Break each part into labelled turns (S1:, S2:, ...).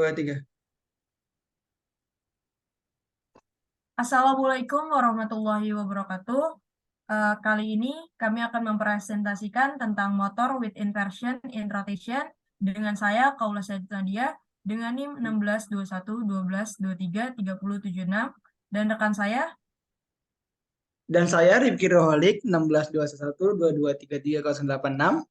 S1: 2, 3.
S2: Assalamualaikum warahmatullahi wabarakatuh. Kali ini kami akan mempresentasikan tentang motor with inversion in rotation dengan saya, Kaula Said Nadia, dengan NIM 162112233076 dan rekan saya.
S1: Dan saya Rifki Roholik 162122333086.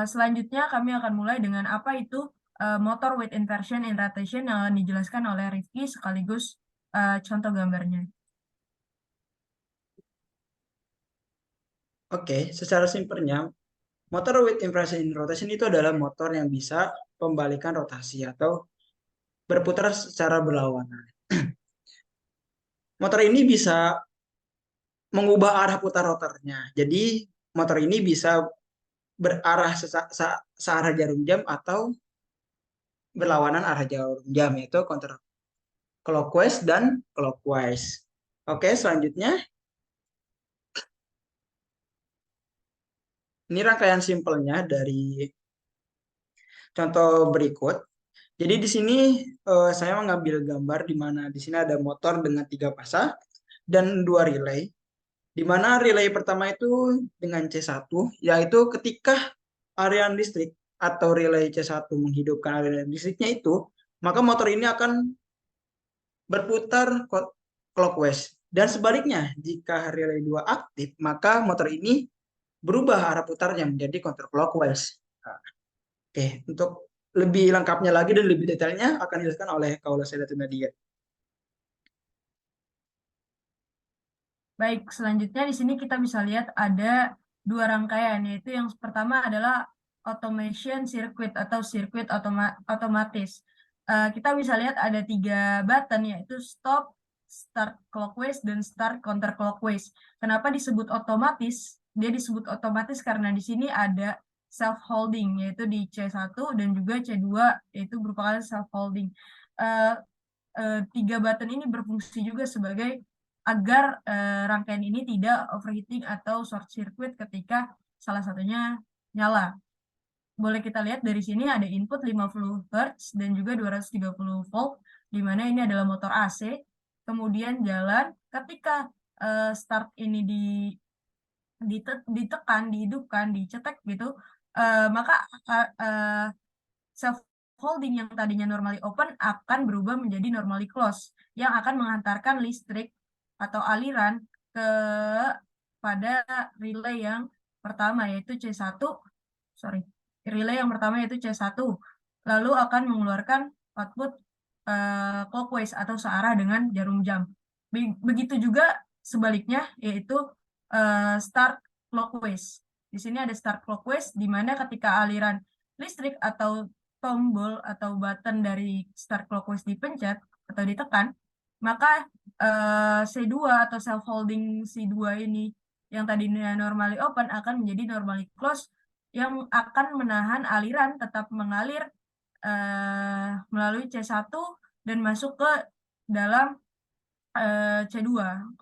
S2: Selanjutnya kami akan mulai dengan apa itu motor with inversion in rotation yang akan dijelaskan oleh Rifki sekaligus contoh gambarnya.
S1: Oke, secara simpelnya, motor with inversion in rotation itu adalah motor yang bisa pembalikan rotasi atau berputar secara berlawanan. Motor ini bisa mengubah arah putar rotornya. Jadi, motor ini bisa berarah searah jarum jam atau berlawanan arah jarum jam, yaitu counter clockwise dan clockwise. Oke, selanjutnya ini rangkaian simpelnya dari contoh berikut. Jadi di sini saya mengambil gambar di mana di sini ada motor dengan 3 pasang dan 2 relay. Di mana relay pertama itu dengan C1, yaitu ketika aliran listrik atau relay C1 menghidupkan aliran listriknya itu, maka motor ini akan berputar clockwise. Dan sebaliknya, jika relay 2 aktif, maka motor ini berubah arah putarnya menjadi counterclockwise. Nah, oke, untuk lebih lengkapnya lagi dan lebih detailnya akan dijelaskan oleh Kaula Sayyidatun Nadia.
S2: Baik, selanjutnya di sini kita bisa lihat ada dua rangkaian, yaitu yang pertama adalah automation circuit atau sirkuit otomatis. Kita bisa lihat ada 3 button, yaitu stop, start clockwise, dan start counterclockwise. Kenapa disebut otomatis? Dia disebut otomatis karena di sini ada self-holding, yaitu di C1 dan juga C2, yaitu merupakan self-holding. 3 button ini berfungsi juga sebagai agar rangkaian ini tidak overheating atau short circuit ketika salah satunya nyala. Boleh kita lihat dari sini ada input 50 Hz dan juga 230 volt, di mana ini adalah motor AC. Kemudian jalan ketika start ini ditekan, dihidupkan, dicetek gitu, maka self holding yang tadinya normally open akan berubah menjadi normally close, yang akan mengantarkan listrik atau aliran ke pada relay yang pertama yaitu relay yang pertama yaitu C1, lalu akan mengeluarkan output clockwise atau searah dengan jarum jam. Begitu juga sebaliknya, yaitu start clockwise. Di sini ada start clockwise, di mana ketika aliran listrik atau tombol atau button dari start clockwise dipencet atau ditekan, maka C2 atau self holding C2 ini yang tadinya normally open akan menjadi normally close, yang akan menahan aliran tetap mengalir melalui C1 dan masuk ke dalam C2,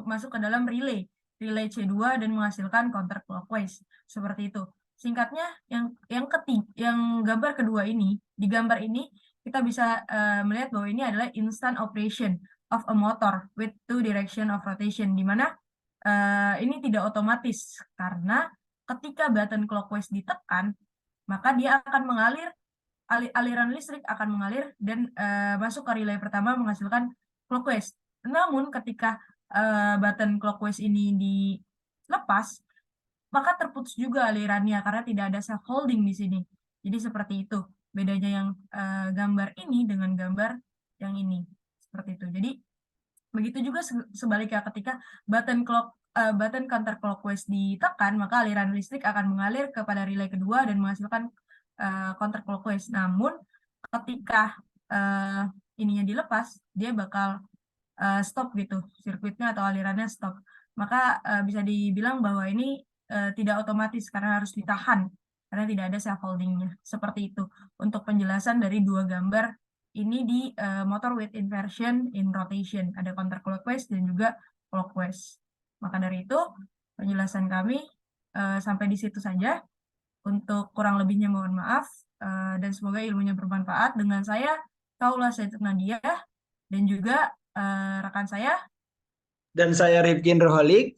S2: masuk ke dalam relay C2 dan menghasilkan counterclockwise seperti itu. Singkatnya, yang gambar kedua ini, di gambar ini kita bisa melihat bahwa ini adalah instant operation of a motor with 2 direction of rotation, di mana ini tidak otomatis karena ketika button clockwise ditekan, maka dia akan mengalir, aliran listrik akan mengalir dan masuk ke relay pertama menghasilkan clockwise. Namun ketika button clockwise ini dilepas, maka terputus juga alirannya karena tidak ada self holding di sini. Jadi seperti itu bedanya yang gambar ini dengan gambar yang ini, seperti itu. Jadi begitu juga sebaliknya, ketika button counter clockwise ditekan, maka aliran listrik akan mengalir kepada relay kedua dan menghasilkan counter clockwise. Namun ketika ininya dilepas, dia bakal stop gitu, sirkuitnya atau alirannya stop. Maka bisa dibilang bahwa ini tidak otomatis karena harus ditahan, karena tidak ada self holdingnya. Seperti itu untuk penjelasan dari 2 gambar ini di motor with inversion in rotation. Ada counterclockwise dan juga clockwise. Maka dari itu penjelasan kami sampai di situ saja. Untuk kurang lebihnya mohon maaf. dan semoga ilmunya bermanfaat. Dengan saya, Kaula Setut Nadia, dan juga rekan saya.
S1: Dan saya Rifkin Roholik.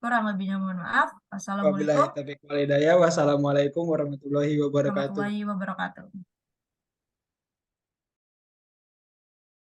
S2: Kurang lebihnya mohon maaf.
S1: Wabillahi
S2: Wassalamualaikum
S1: taufiq wal hidayah. Wassalamualaikum warahmatullahi wabarakatuh.
S2: warahmatullahi wabarakatuh.